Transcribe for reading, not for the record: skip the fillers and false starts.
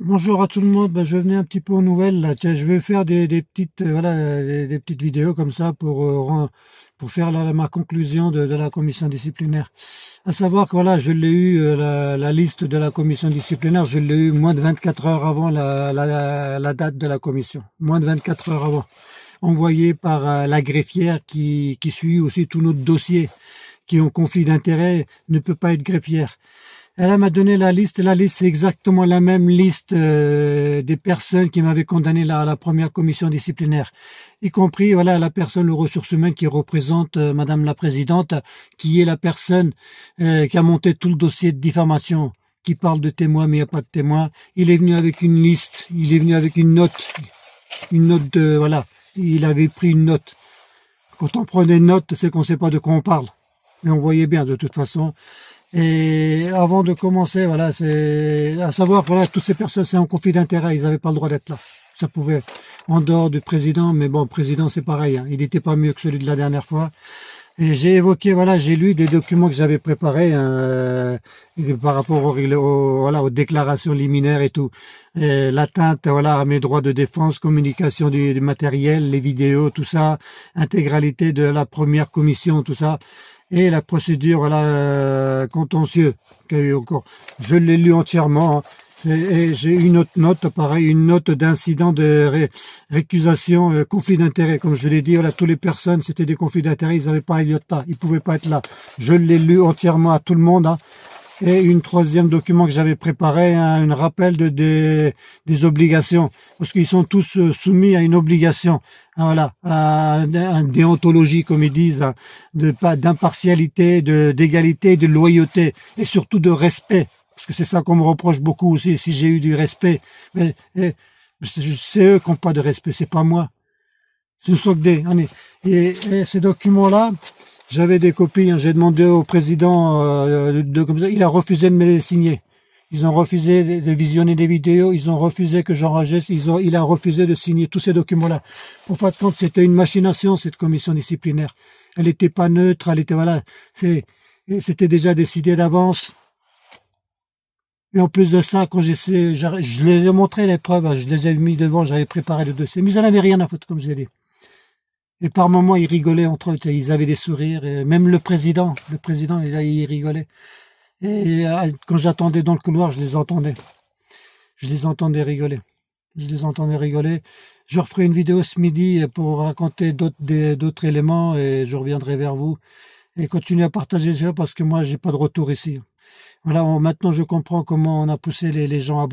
Bonjour à tout le monde. Je venais un petit peu aux nouvelles là. Tiens, je vais faire des petites voilà des petites vidéos comme ça pour faire ma conclusion de la commission disciplinaire. À savoir que voilà, je l'ai eu la liste de la commission disciplinaire, je l'ai eu moins de 24 heures avant la date de la commission, moins de 24 heures avant, envoyé par la greffière qui suit aussi tous nos dossiers qui ont conflit d'intérêt ne peut pas être greffière. Elle m'a donné la liste. La liste, c'est exactement la même liste des personnes qui m'avaient condamné à la première commission disciplinaire, y compris voilà la personne aux ressources humaines qui représente Madame la Présidente, qui est la personne qui a monté tout le dossier de diffamation, qui parle de témoins, mais il n'y a pas de témoins. Il est venu avec une liste, il est venu avec une note de voilà. Il avait pris une note. Quand on prend des notes, c'est qu'on ne sait pas de quoi on parle. Mais on voyait bien de toute façon. Et avant de commencer, voilà, c'est à savoir, voilà, toutes ces personnes, c'est en conflit d'intérêt, ils n'avaient pas le droit d'être là. Ça pouvait, en dehors du président, mais bon, le président, c'est pareil, hein, il n'était pas mieux que celui de la dernière fois. Et j'ai évoqué, voilà, j'ai lu des documents que j'avais préparés par rapport voilà, aux déclarations liminaires et tout. L'atteinte, voilà, à mes droits de défense, communication du matériel, les vidéos, tout ça, intégralité de la première commission, tout ça, et la procédure, voilà, contentieux qu'il y a eu encore. Je l'ai lu entièrement. Hein. Et j'ai une autre note, pareil, une note d'incident de récusation, conflit d'intérêt. Comme je l'ai dit, voilà, toutes les personnes, c'était des conflits d'intérêt, ils n'avaient pas iota, ils pouvaient pas être là. Je l'ai lu entièrement à tout le monde. Hein. Et une troisième document que j'avais préparé, un rappel des obligations, parce qu'ils sont tous soumis à une obligation, hein, voilà, à une déontologie, comme ils disent, hein, d'impartialité, d'égalité, de loyauté, et surtout de respect, parce que c'est ça qu'on me reproche beaucoup aussi, si j'ai eu du respect. Mais c'est eux qui n'ont pas de respect, c'est pas moi. Ce sont que et ces documents-là, j'avais des copies, hein, j'ai demandé au président comme ça, il a refusé de me les signer. Ils ont refusé de visionner des vidéos, ils ont refusé que j'enregistre, il a refusé de signer tous ces documents-là. En fin de compte, c'était une machination, cette commission disciplinaire. Elle n'était pas neutre, elle était, voilà, c'était déjà décidé d'avance. Et en plus de ça, quand je les ai montré les preuves, hein, je les ai mis devant, j'avais préparé le dossier, mais ils n'en avaient rien à foutre, comme je l'ai dit. Et par moments, ils rigolaient entre eux, ils avaient des sourires, et même le président, il rigolait. Et quand j'attendais dans le couloir, je les entendais. Je les entendais rigoler. Je les entendais rigoler. Je referai une vidéo ce midi pour raconter d'autres éléments et je reviendrai vers vous. Et continuez à partager ça parce que moi, j'ai pas de retour ici. Voilà, maintenant je comprends comment on a poussé les gens à